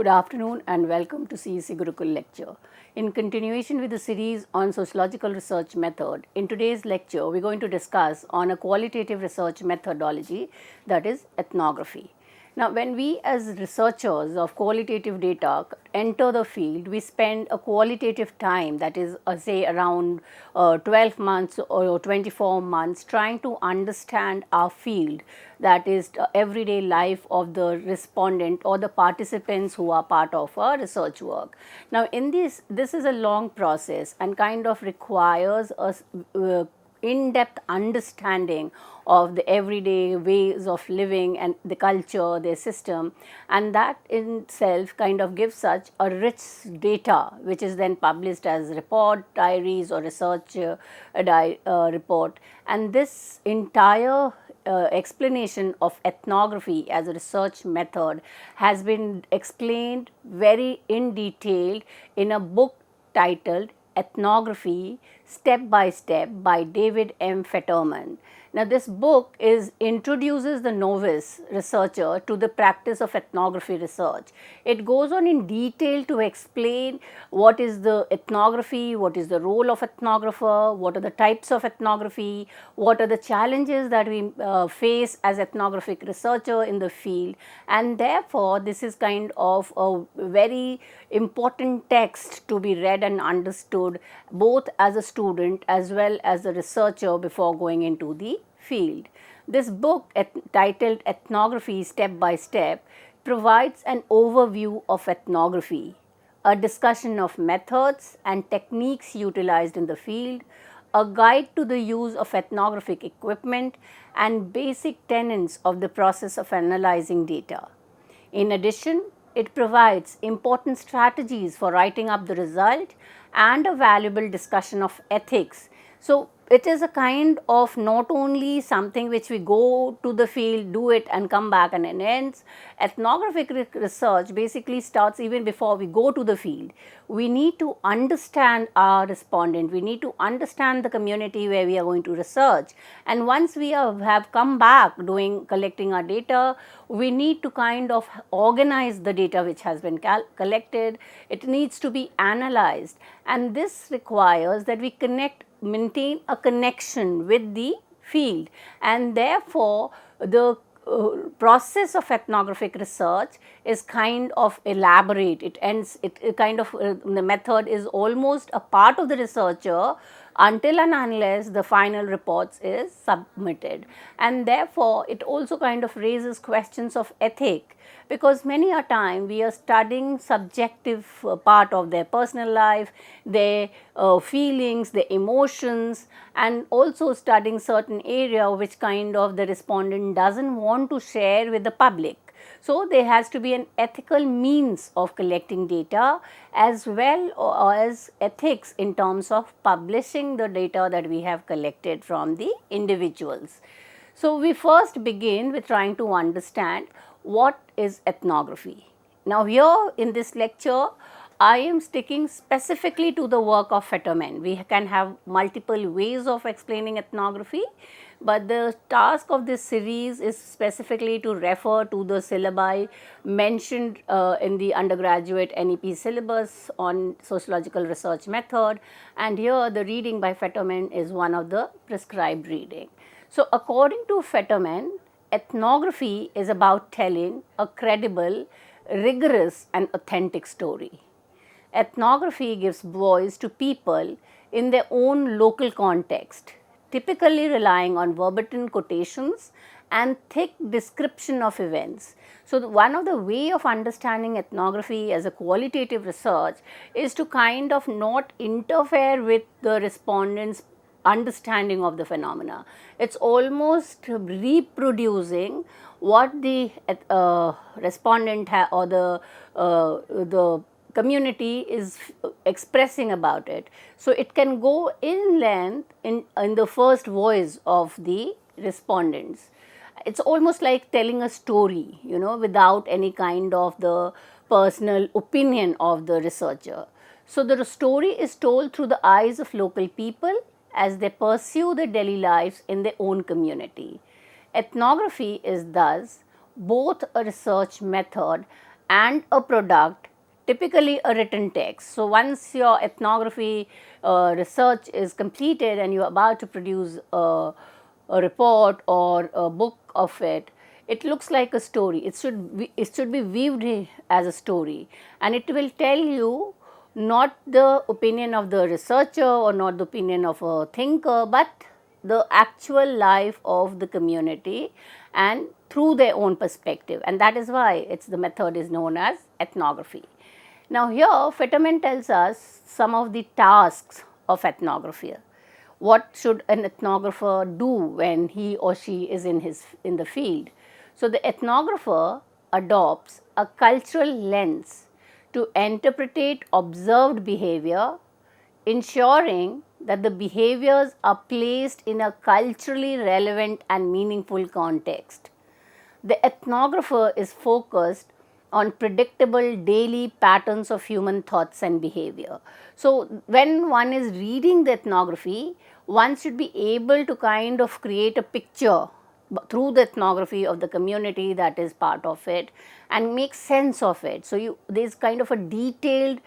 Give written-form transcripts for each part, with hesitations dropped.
Good afternoon and welcome to CEC Gurukul lecture. In continuation with the series on sociological research method, in today's lecture we are going to discuss on a qualitative research methodology, that is ethnography. Now, when we as researchers of qualitative data enter the field, we spend a qualitative time, that is say around 12 months or 24 months, trying to understand our field, that is everyday life of the respondent or the participants who are part of our research work. Now, in this is a long process and kind of requires a in-depth understanding of the everyday ways of living and the culture, their system, and that in itself kind of gives such a rich data which is then published as report, diaries or research report. And this entire explanation of ethnography as a research method has been explained very in detail in a book titled Ethnography Step by Step by David M. Fetterman. Now, this book introduces the novice researcher to the practice of ethnography research. It goes on in detail to explain what is the ethnography, what is the role of ethnographer, what are the types of ethnography, what are the challenges that we face as ethnographic researcher in the field, and therefore this is kind of a very important text to be read and understood both as a student as well as a researcher before going into the field. This book titled Ethnography Step by Step provides an overview of ethnography, a discussion of methods and techniques utilized in the field, a guide to the use of ethnographic equipment, and basic tenets of the process of analyzing data. In addition, it provides important strategies for writing up the result and a valuable discussion of ethics. So, it is a kind of not only something which we go to the field, do it and come back and it ends. Ethnographic research basically starts even before we go to the field. We need to understand our respondent, we need to understand the community where we are going to research, and once we have come back collecting our data, we need to kind of organize the data which has been collected. It needs to be analyzed, and this requires that we maintain a connection with the field, and therefore the process of ethnographic research is kind of elaborate. The method is almost a part of the researcher until and unless the final reports is submitted, and therefore it also kind of raises questions of ethic, because many a time we are studying subjective part of their personal life, their feelings, their emotions, and also studying certain area which kind of the respondent doesn't want to share with the public. So, there has to be an ethical means of collecting data as well as ethics in terms of publishing the data that we have collected from the individuals. So, we first begin with trying to understand what is ethnography. Now, here in this lecture, I am sticking specifically to the work of Fetterman. We can have multiple ways of explaining ethnography, but the task of this series is specifically to refer to the syllabi mentioned in the undergraduate NEP syllabus on sociological research method, and here the reading by Fetterman is one of the prescribed reading. So, according to Fetterman, ethnography is about telling a credible, rigorous and authentic story. Ethnography gives voice to people in their own local context, typically relying on verbatim quotations and thick description of events. So, one of the way of understanding ethnography as a qualitative research is to kind of not interfere with the respondents' understanding of the phenomena. It's almost reproducing what the respondent or the community is expressing about it. So, it can go in length in the first voice of the respondents. It's almost like telling a story, without any kind of the personal opinion of the researcher. So, the story is told through the eyes of local people as they pursue their daily lives in their own community. Ethnography is thus both a research method and a product, typically a written text. So, once your ethnography research is completed and you are about to produce a report or a book of it, it looks like a story. It should be viewed as a story, and it will tell you not the opinion of the researcher or not the opinion of a thinker, but the actual life of the community and through their own perspective, and that is why it's the method is known as ethnography. Now here Fetterman tells us some of the tasks of ethnography. What should an ethnographer do when he or she is in the field? So the ethnographer adopts a cultural lens to interpret observed behavior, ensuring that the behaviors are placed in a culturally relevant and meaningful context. The ethnographer is focused on predictable daily patterns of human thoughts and behavior. So, when one is reading the ethnography, one should be able to kind of create a picture through the ethnography of the community that is part of it and make sense of it. So, there is kind of a detailed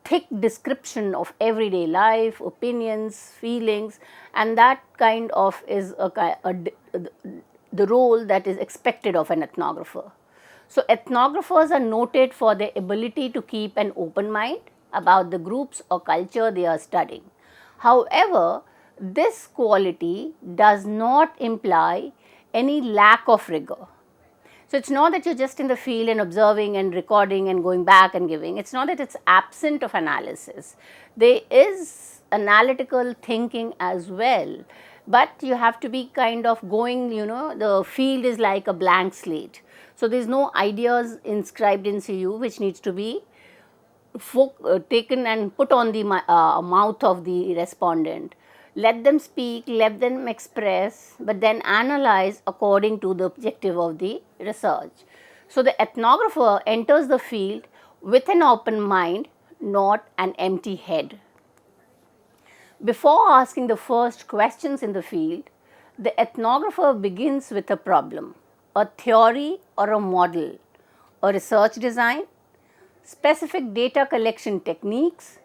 thick description of everyday life, opinions, feelings, and that kind of is the role that is expected of an ethnographer. So, ethnographers are noted for their ability to keep an open mind about the groups or culture they are studying. However, this quality does not imply any lack of rigor. So, it is not that you are just in the field and observing and recording and going back and giving. It is not that it is absent of analysis. There is analytical thinking as well, but you have to be kind of going, the field is like a blank slate. So, there is no ideas inscribed in CU which needs to be taken and put on the mouth of the respondent. Let them speak, let them express, but then analyze according to the objective of the research. So, the ethnographer enters the field with an open mind, not an empty head. Before asking the first questions in the field, the ethnographer begins with a problem, a theory or a model, a research design, specific data collection techniques,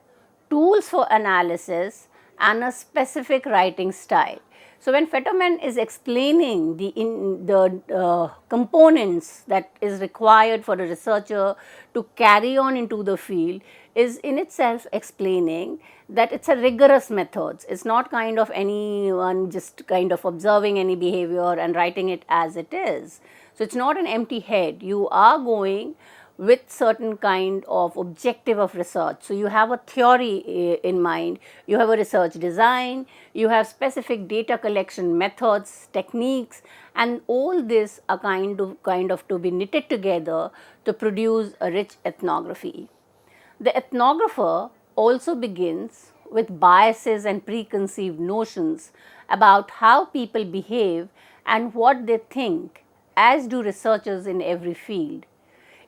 tools for analysis, and a specific writing style. So, when Fetterman is explaining the components that is required for a researcher to carry on into the field, is in itself explaining that it's a rigorous methods. It's not kind of anyone just kind of observing any behavior and writing it as it is. So, it's not an empty head. You are going with certain kind of objective of research. So, you have a theory in mind, you have a research design, you have specific data collection methods, techniques, and all this are kind of to be knitted together to produce a rich ethnography. The ethnographer also begins with biases and preconceived notions about how people behave and what they think, as do researchers in every field.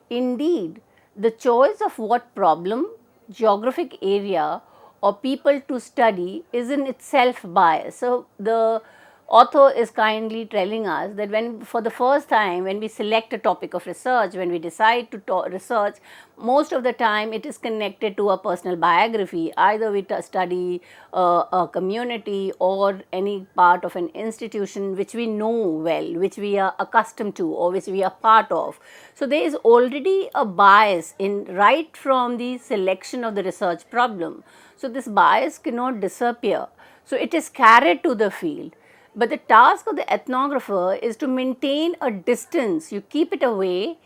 Indeed, the choice of what problem, geographic area, or people to study is in itself bias. So, the author is kindly telling us that when for the first time when we select a topic of research, when we decide to research, most of the time it is connected to a personal biography. Either we study a community or any part of an institution which we know well, which we are accustomed to or which we are part of. So, there is already a bias in right from the selection of the research problem. So, this bias cannot disappear. So, it is carried to the field. But the task of the ethnographer is to maintain a distance, you keep it away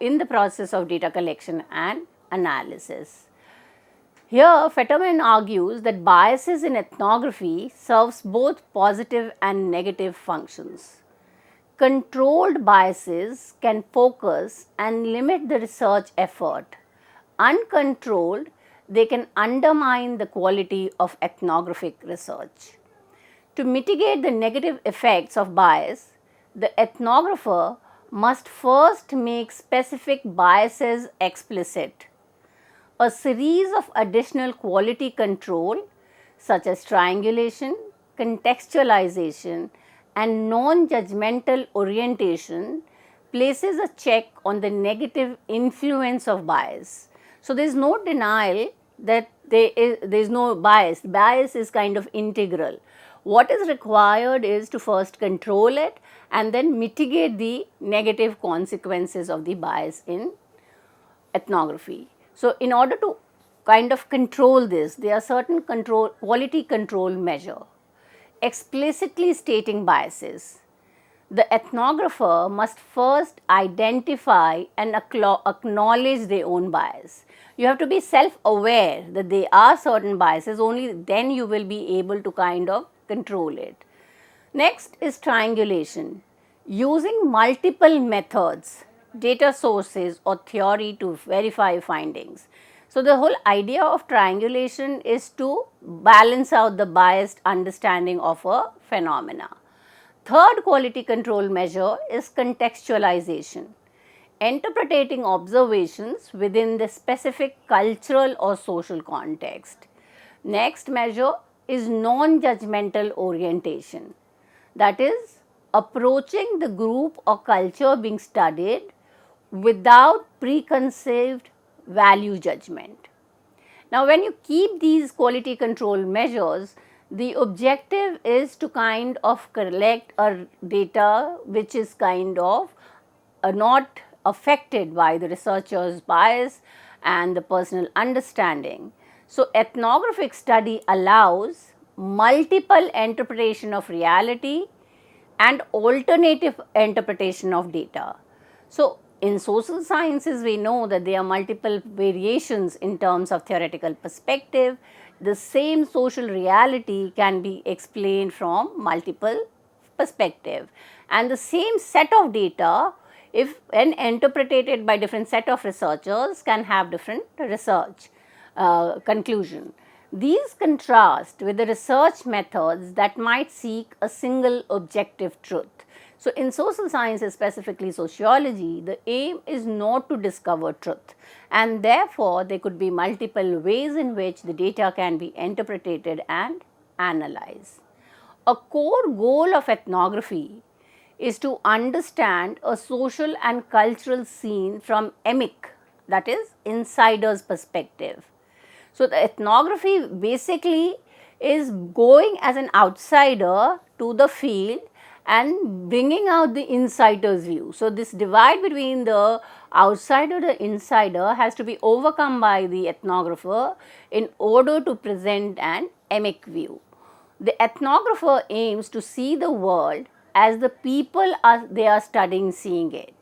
in the process of data collection and analysis. Here, Fetterman argues that biases in ethnography serves both positive and negative functions. Controlled biases can focus and limit the research effort. Uncontrolled, they can undermine the quality of ethnographic research. To mitigate the negative effects of bias, the ethnographer must first make specific biases explicit. A series of additional quality control such as triangulation, contextualization, and non-judgmental orientation places a check on the negative influence of bias. So, there is no denial that there is no bias. Bias is kind of integral. What is required is to first control it and then mitigate the negative consequences of the bias in ethnography. So, in order to kind of control this, there are certain quality control measure explicitly stating biases. The ethnographer must first identify and acknowledge their own bias. You have to be self-aware that there are certain biases, only then you will be able to kind of control it. Next is triangulation. Using multiple methods, data sources or theory to verify findings. So, the whole idea of triangulation is to balance out the biased understanding of a phenomena. Third quality control measure is contextualization, interpreting observations within the specific cultural or social context. Next measure is non-judgmental orientation, that is approaching the group or culture being studied without preconceived value judgment. Now, when you keep these quality control measures, the objective is to kind of collect a data which is kind of not affected by the researcher's bias and the personal understanding. So, ethnographic study allows multiple interpretation of reality and alternative interpretation of data. So, in social sciences, we know that there are multiple variations in terms of theoretical perspective. The same social reality can be explained from multiple perspectives, and the same set of data, if when interpreted by different set of researchers, can have different research conclusion. These contrast with the research methods that might seek a single objective truth. So, in social sciences, specifically sociology, the aim is not to discover truth, and therefore, there could be multiple ways in which the data can be interpreted and analyzed. A core goal of ethnography is to understand a social and cultural scene from emic, that is insider's perspective. So, the ethnography basically is going as an outsider to the field and bringing out the insider's view. So, this divide between the outsider and the insider has to be overcome by the ethnographer in order to present an emic view. The ethnographer aims to see the world as the people they are studying seeing it.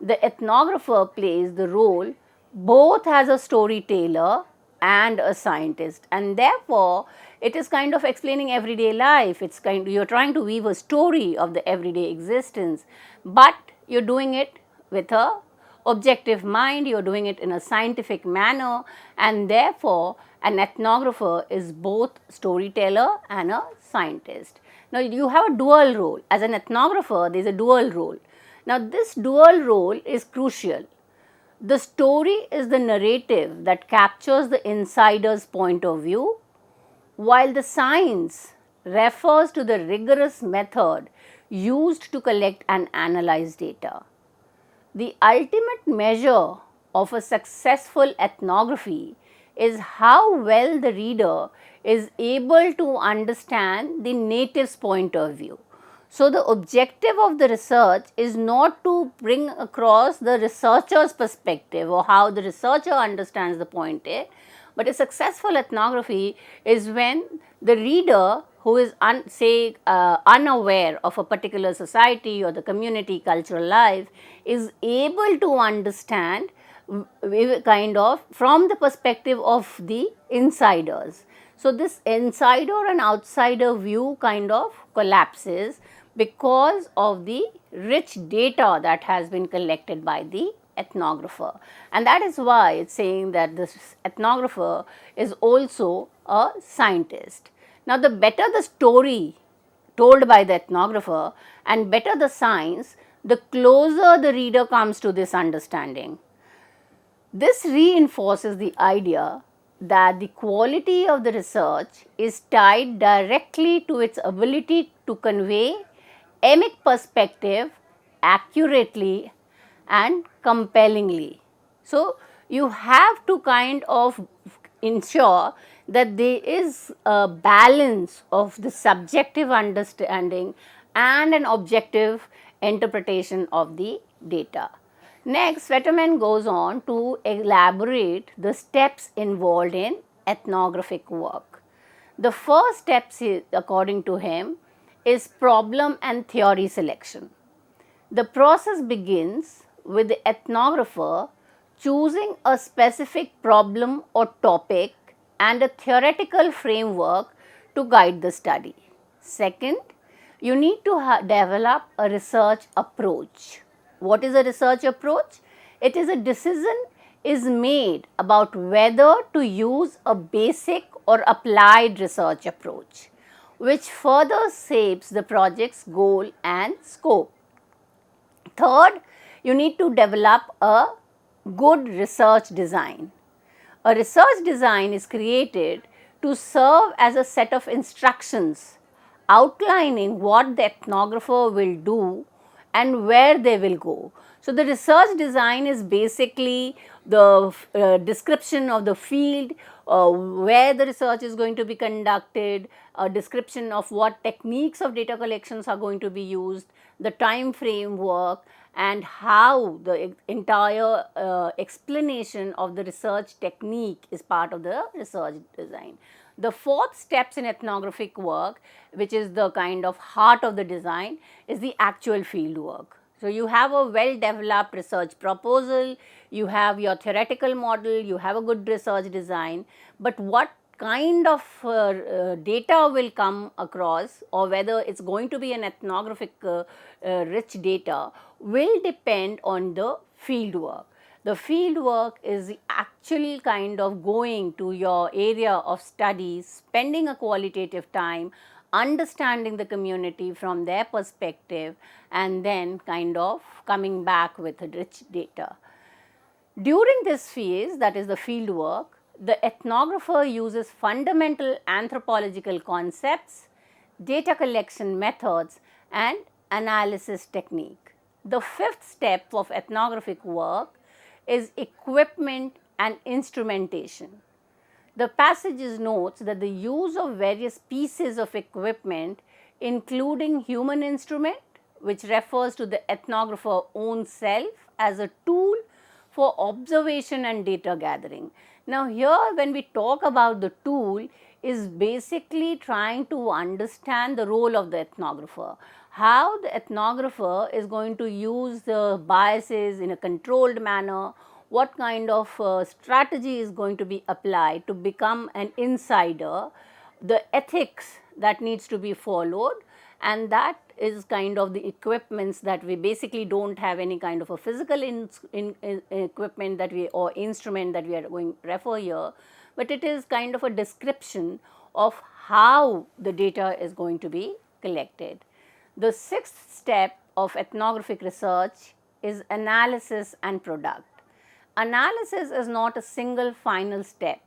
The ethnographer plays the role both as a storyteller and a scientist, and therefore, it is kind of explaining everyday life. It's kind of, you're trying to weave a story of the everyday existence, but you're doing it with a objective mind, you're doing it in a scientific manner, and therefore, an ethnographer is both storyteller and a scientist. Now, you have a dual role. As an ethnographer, there is a dual role. Now, this dual role is crucial. The story is the narrative that captures the insider's point of view, while the science refers to the rigorous method used to collect and analyze data. The ultimate measure of a successful ethnography is how well the reader is able to understand the native's point of view. So, the objective of the research is not to bring across the researcher's perspective or how the researcher understands the point A, but a successful ethnography is when the reader who is unaware of a particular society or the community cultural life is able to understand kind of from the perspective of the insiders. So, this insider and outsider view kind of collapses because of the rich data that has been collected by the ethnographer, and that is why it's saying that this ethnographer is also a scientist. Now, the better the story told by the ethnographer and better the science, the closer the reader comes to this understanding. This reinforces the idea that the quality of the research is tied directly to its ability to convey emic perspective accurately and compellingly. So, you have to kind of ensure that there is a balance of the subjective understanding and an objective interpretation of the data. Next, Fetterman goes on to elaborate the steps involved in ethnographic work. The first steps, according to him, is problem and theory selection. The process begins with the ethnographer choosing a specific problem or topic and a theoretical framework to guide the study. Second, you need to develop a research approach. What is a research approach? It is a decision is made about whether to use a basic or applied research approach, which further shapes the project's goal and scope. Third, you need to develop a good research design. A research design is created to serve as a set of instructions outlining what the ethnographer will do and where they will go. So, the research design is basically the description of the field, where the research is going to be conducted, a description of what techniques of data collections are going to be used, the time framework, and how the entire explanation of the research technique is part of the research design. The fourth steps in ethnographic work, which is the kind of heart of the design, is the actual field work. So, you have a well developed research proposal, you have your theoretical model, you have a good research design, but what kind of data will come across, or whether it is going to be an ethnographic rich data, will depend on the field work. The field work is the actual kind of going to your area of study, spending a qualitative time, understanding the community from their perspective, and then kind of coming back with rich data. During this phase, that is the field work, the ethnographer uses fundamental anthropological concepts, data collection methods, and analysis technique. The fifth step of ethnographic work is equipment and instrumentation. The passage notes that the use of various pieces of equipment, including human instrument, which refers to the ethnographer's own self as a tool for observation and data gathering. Now, here when we talk about the tool, is basically trying to understand the role of the ethnographer, how the ethnographer is going to use the biases in a controlled manner, what kind of strategy is going to be applied to become an insider, the ethics that needs to be followed, and that is kind of the equipments that we basically do not have any kind of a physical equipment that we or instrument that we are going to refer here, but it is kind of a description of how the data is going to be collected. The sixth step of ethnographic research is analysis and product. Analysis is not a single final step,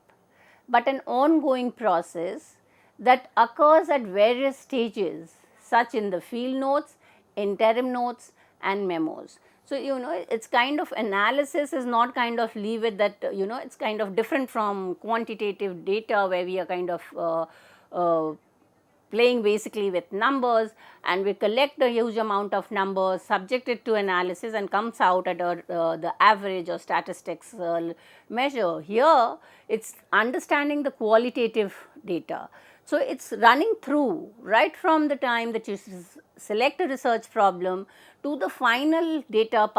but an ongoing process that occurs at various stages, such in the field notes, interim notes, and memos. So, it's kind of analysis is not kind of leave it that, it's kind of different from quantitative data where we are kind of playing basically with numbers, and we collect a huge amount of numbers, subject it to analysis, and comes out at the average or statistics measure. Here, it's understanding the qualitative data. So, it's running through right from the time that you select a research problem to the final data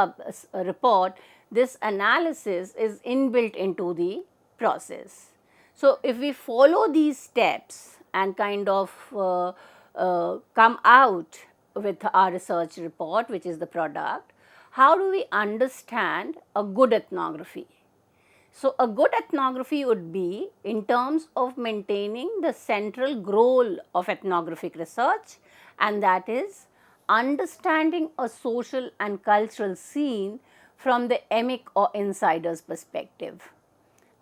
report. This analysis is inbuilt into the process. So, if we follow these steps and kind of come out with our research report, which is the product, how do we understand a good ethnography? So, a good ethnography would be in terms of maintaining the central goal of ethnographic research, and that is understanding a social and cultural scene from the emic or insider's perspective.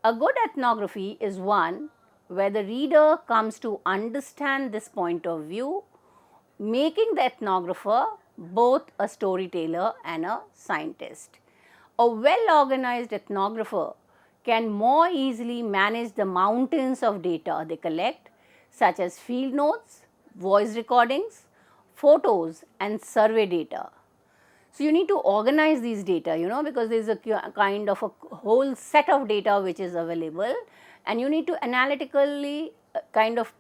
A good ethnography is one where the reader comes to understand this point of view, making the ethnographer both a storyteller and a scientist. A well-organized ethnographer can more easily manage the mountains of data they collect, such as field notes, voice recordings, photos, and survey data. So, you need to organize these data, because there is a kind of a whole set of data which is available, and you need to analytically kind of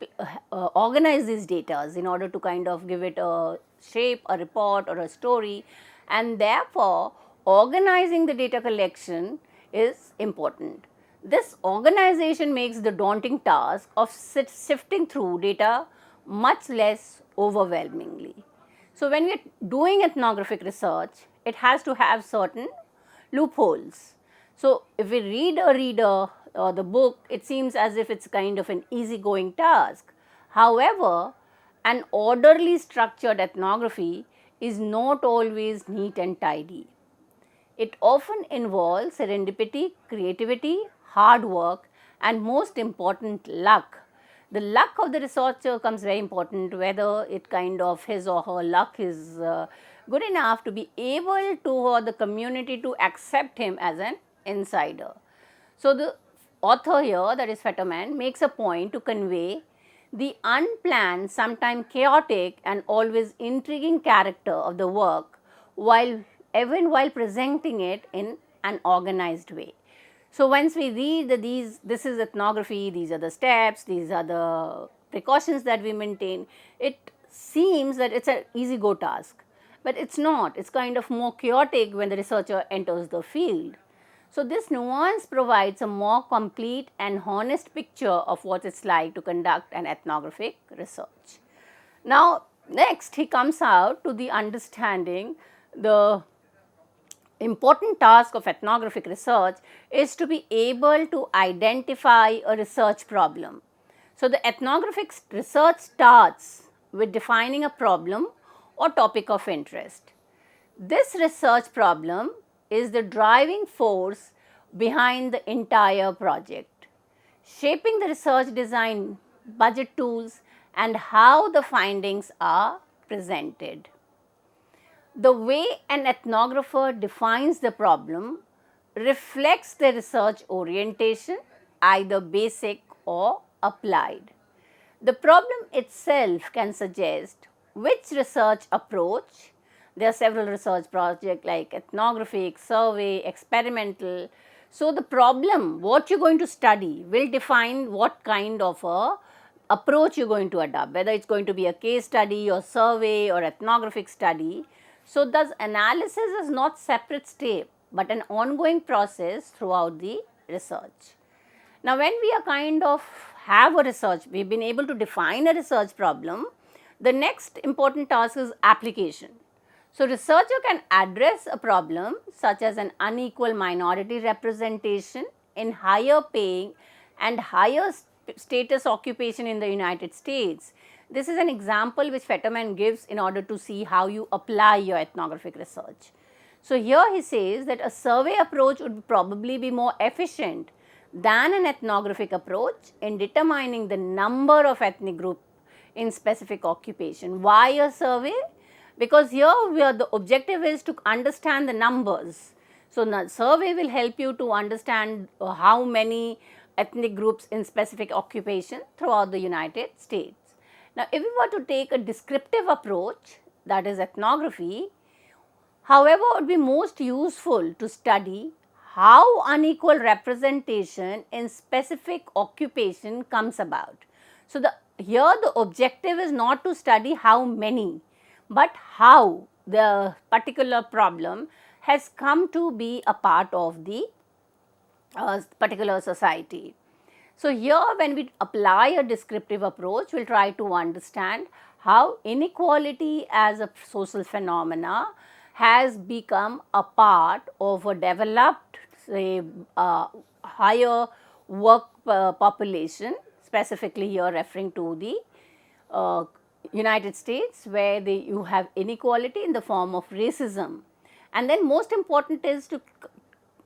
organize these data in order to kind of give it a shape, a report, or a story, and therefore organizing the data collection is important. This organization makes the daunting task of sifting through data much less overwhelmingly. So, when we are doing ethnographic research, it has to have certain loopholes. So, if we read a reader or the book, it seems as if it's kind of an easygoing task. However, an orderly structured ethnography is not always neat and tidy. It often involves serendipity, creativity, hard work, and most important, luck. The luck of the researcher comes very important, whether it kind of his or her luck is good enough to be able to the community to accept him as an insider. So, the author here, that is Fetterman, makes a point to convey the unplanned, sometimes chaotic and always intriguing character of the work, even while presenting it in an organized way. So, once we read this is ethnography, these are the steps, these are the precautions that we maintain, it seems that it's an easy go task, but it's not. It's kind of more chaotic when the researcher enters the field. So, this nuance provides a more complete and honest picture of what it's like to conduct an ethnographic research. Now, next he comes out to the understanding the important task of ethnographic research is to be able to identify a research problem. So, the ethnographic research starts with defining a problem or topic of interest. This research problem is the driving force behind the entire project, shaping the research design, budget tools, and how the findings are presented. The way an ethnographer defines the problem reflects the research orientation, either basic or applied. The problem itself can suggest which research approach. There are several research projects like ethnographic, survey, experimental. So, the problem, what you are going to study, will define what kind of a approach you are going to adopt, whether it is going to be a case study or survey or ethnographic study. So, thus analysis is not separate step, but an ongoing process throughout the research. Now, when we are kind of have a research, we have been able to define a research problem, the next important task is application. So, researcher can address a problem such as an unequal minority representation in higher paying and higher status occupation in the United States. This is an example which Fetterman gives in order to see how you apply your ethnographic research. So, here he says that a survey approach would probably be more efficient than an ethnographic approach in determining the number of ethnic groups in specific occupation. Why a survey? Because here the objective is to understand the numbers. So, the survey will help you to understand how many ethnic groups in specific occupation throughout the United States. Now, if we were to take a descriptive approach, that is ethnography, however, it would be most useful to study how unequal representation in specific occupation comes about. So, here the objective is not to study how many, but how the particular problem has come to be a part of the particular society. So, here when we apply a descriptive approach, we will try to understand how inequality as a social phenomena has become a part of a developed, say, higher work population, specifically here referring to the United States, where you have inequality in the form of racism. And then most important is to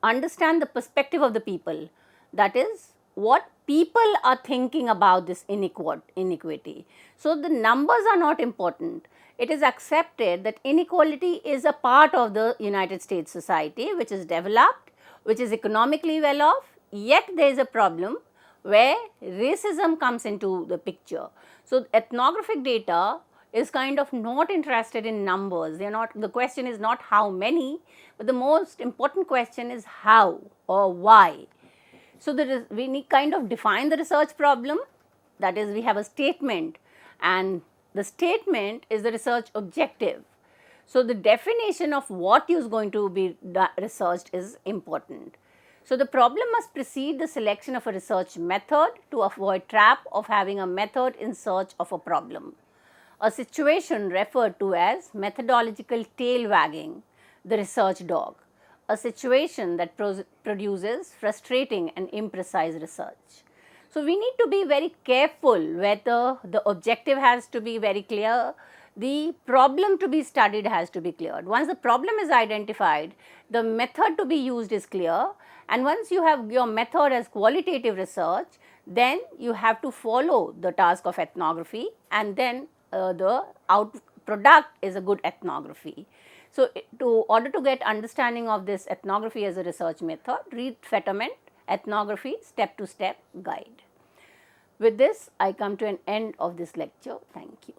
understand the perspective of the people, that is, what people are thinking about this inequity. So, the numbers are not important. It is accepted that inequality is a part of the United States society, which is developed, which is economically well off, yet there is a problem where racism comes into the picture. So, ethnographic data is kind of not interested in numbers. They are not, the question is not how many, but the most important question is how or why. So, we need kind of define the research problem, that is we have a statement, and the statement is the research objective. So, the definition of what is going to be researched is important. So, the problem must precede the selection of a research method to avoid trap of having a method in search of a problem. A situation referred to as methodological tail wagging the research dog, a situation that produces frustrating and imprecise research. So, we need to be very careful whether the objective has to be very clear, the problem to be studied has to be cleared. Once the problem is identified, the method to be used is clear, and once you have your method as qualitative research, then you have to follow the task of ethnography, and then the product is a good ethnography. So, order to get understanding of this ethnography as a research method, read Fetterman, Ethnography Step to Step Guide. With this, I come to an end of this lecture. Thank you.